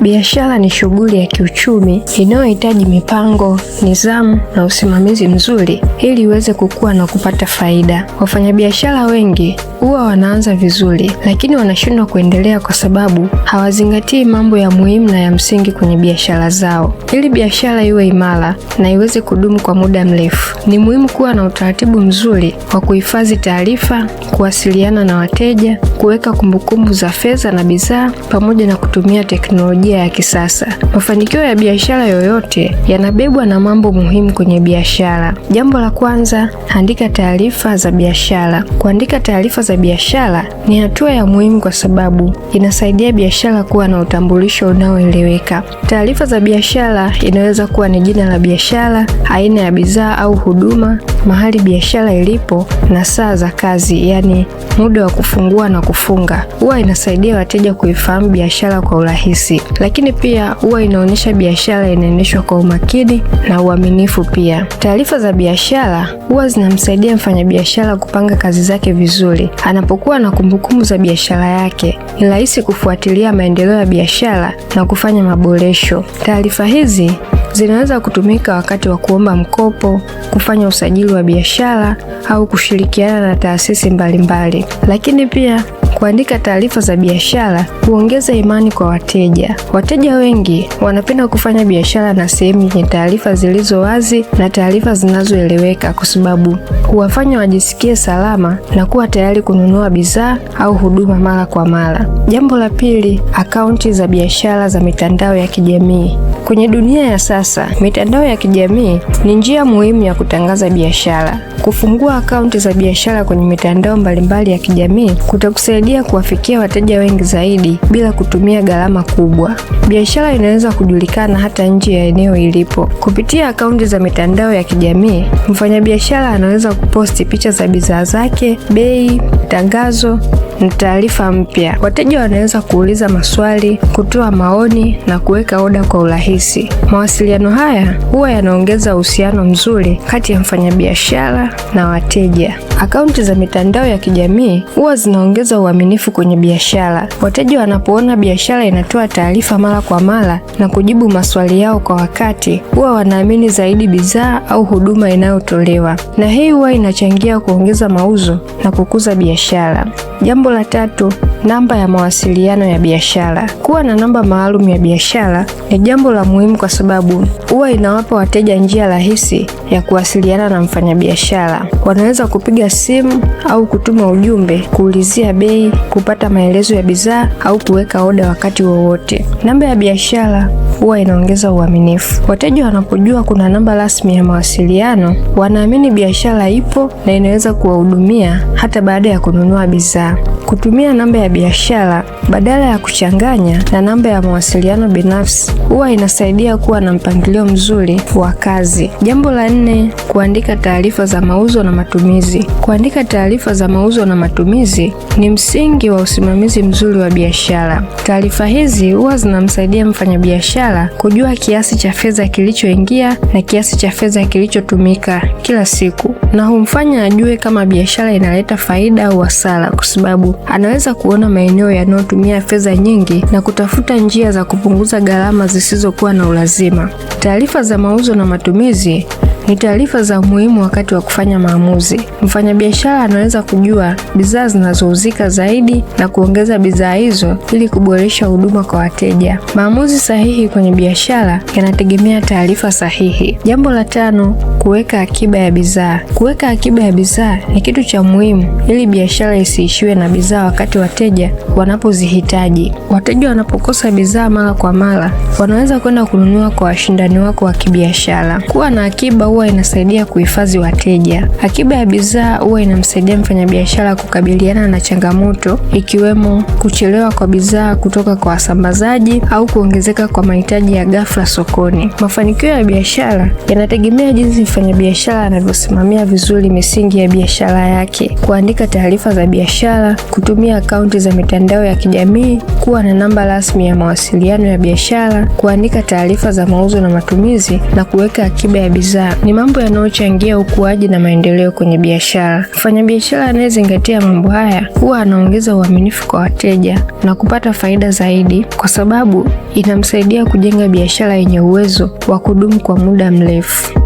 Biashara ni shughuli ya kiuchumi inayohitaji mipango, nidhamu na usimamizi mzuri ili iweze kukua na kupata faida. Wafanyabiashara wengi huwa wanaanza vizuri, lakini wanashindwa kuendelea kwa sababu hawazingatii mambo ya muhimu na ya msingi kwenye biashara zao. Ili biashara iwe imara na iweze kudumu kwa muda mrefu, ni muhimu kuwa na utaratibu mzuri wa kuhifadhi taarifa, kuwasiliana na wateja, kuweka kumbukumbu za fedha na bidhaa, pamoja na kutumia teknolojia ya kisasa. Mafanikio ya biashara yoyote yanabebwa na mambo muhimu kwenye biashara. Jambo la kwanza, andika taarifa za biashara. Kuandika taarifa za biashara ni hatua ya muhimu kwa sababu inasaidia biashara kuwa na utambulisho unaoeleweka. Taarifa za biashara inaweza kuwa ni jina la biashara, aina ya bidhaa au huduma, mahali biashara ilipo na saa za kazi, yani muda wa kufungua na kufunga. Huwa inasaidia wateja kuifahamu biashara kwa urahisi, lakini pia huwa inaonyesha biashara inaendeshwa kwa umakini na uaminifu pia. Taarifa za biashara huwa zinamsaidia mfanyabiashara kupanga kazi zake vizuri. Anapokuwa na kumbukumbu za biashara yake, ni rahisi kufuatilia maendeleo ya biashara na kufanya maboresho. Taarifa hizi zinaweza kutumika wakati wa kuomba mkopo, kufanya usajili wa biashara au kushirikiana na taasisi mbalimbali. Lakini pia kuandika taarifa za biashara huongeza imani kwa wateja. Wateja wengi wanapenda kufanya biashara na sehemu yenye taarifa zilizo wazi na taarifa zinazoeleweka kwa sababu huwafanya wajisikie salama na kuwa tayari kununua bidhaa au huduma mara kwa mara. Jambo la pili, akaunti za biashara za mitandao ya kijamii. Kwenye dunia ya sasa, mitandao ya kijamii ni njia muhimu ya kutangaza biashara. Kufungua akaunti za biashara kwenye mitandao mbalimbali ya kijamii kutakusaidia kuwafikia wateja wengi zaidi bila kutumia gharama kubwa. Biashara inaweza kujulikana hata nje ya eneo ilipo. Kupitia akaunti za mitandao ya kijamii, mfanyabiashara anaweza kuposti picha za bidhaa zake, bei, tangazo na taarifa mpya. Wateja wanaweza kuuliza maswali, kutoa maoni na kuweka oda kwa urahisi. Mawasiliano haya huwa yanaongeza uhusiano mzuri kati ya mfanyabiashara na wateja. Akaunti za mitandao ya kijamii huwa zinaongeza uaminifu kwenye biashara. Wateja wanapoona biashara inatoa taarifa mara kwa mara na kujibu maswali yao kwa wakati, huwa wanaamini zaidi bidhaa au huduma inayotolewa, na hii huwa inachangia kuongeza mauzo na kukuza biashara. Jambo la tatu, namba ya mawasiliano ya biashara. Kuwa na namba maalum ya biashara ni jambo la muhimu kwa sababu huwa inawapa wateja njia rahisi ya kuwasiliana na mfanyabiashara. Wanaweza kupiga simu au kutuma ujumbe, kuulizia bei, kupata maelezo ya bidhaa au kuweka oda wakati wowote. Namba ya biashara huwa inaongeza uaminifu. Wateja wanapojua kuna namba rasmi ya mawasiliano, wanaamini biashara ipo na inaweza kuwahudumia hata baada ya kununua bidhaa. Kutumia namba ya biashara badala ya kuchanganya na namba ya mawasiliano binafsi huwa inasaidia kuwa na mpangilio mzuri wa kazi. Jambo la nne, kuandika taarifa za mauzo na matumizi. Kuandika taarifa za mauzo na matumizi ni msingi wa usimamizi mzuri wa biashara. Taarifa hizi huwa zinamsaidia mfanyabiashara kujua kiasi cha fedha kilichoingia na kiasi cha fedha kilichotumika kila siku, na humfanya ajue kama biashara inaleta faida au hasara, kwa sababu anaweza kuona maeneo yanayotumia fedha nyingi na kutafuta njia za kupunguza gharama zisizokuwa na ulazima. Taarifa za mauzo na matumizi ni taarifa za muhimu wakati wa kufanya maamuzi. Mfanyabiashara anaweza kujua bidhaa zinazouzika zaidi na kuongeza bidhaa hizo ili kuboresha huduma kwa wateja. Maamuzi sahihi kwenye biashara yanategemea taarifa sahihi. Jambo la tano, kuweka akiba ya bidhaa. Kuweka akiba ya bidhaa ni kitu cha muhimu ili biashara isiishiwe na bidhaa wakati wateja wanapozihitaji. Wateja wanapokosa bidhaa mara kwa mara, wanaweza kwenda kununua kwa washindani wako wa kibiashara. Kuwa na akiba huwa inasaidia kuhifadhi wateja. Akiba ya bidhaa huwa inamsaidia mfanyabiashara kukabiliana na changamoto ikiwemo kuchelewa kwa bidhaa kutoka kwa wasambazaji au kuongezeka kwa mahitaji ya ghafla sokoni. Mafanikio ya biashara yanategemea jinsi mfanyabiashara anavyosimamia vizuri misingi ya biashara yake: kuandika taarifa za biashara, kutumia akaunti za mitandao ya kijamii, kuwa na namba rasmi ya mawasiliano ya biashara, kuandika taarifa za mauzo na matumizi, na kuweka akiba ya bidhaa. Ni mambo yanayochangia ukuaji na maendeleo kwenye biashara. Mfanyabiashara anayezingatia mambo haya huwa anaongeza uaminifu kwa wateja na kupata faida zaidi, kwa sababu inamsaidia kujenga biashara yenye uwezo wa kudumu kwa muda mrefu.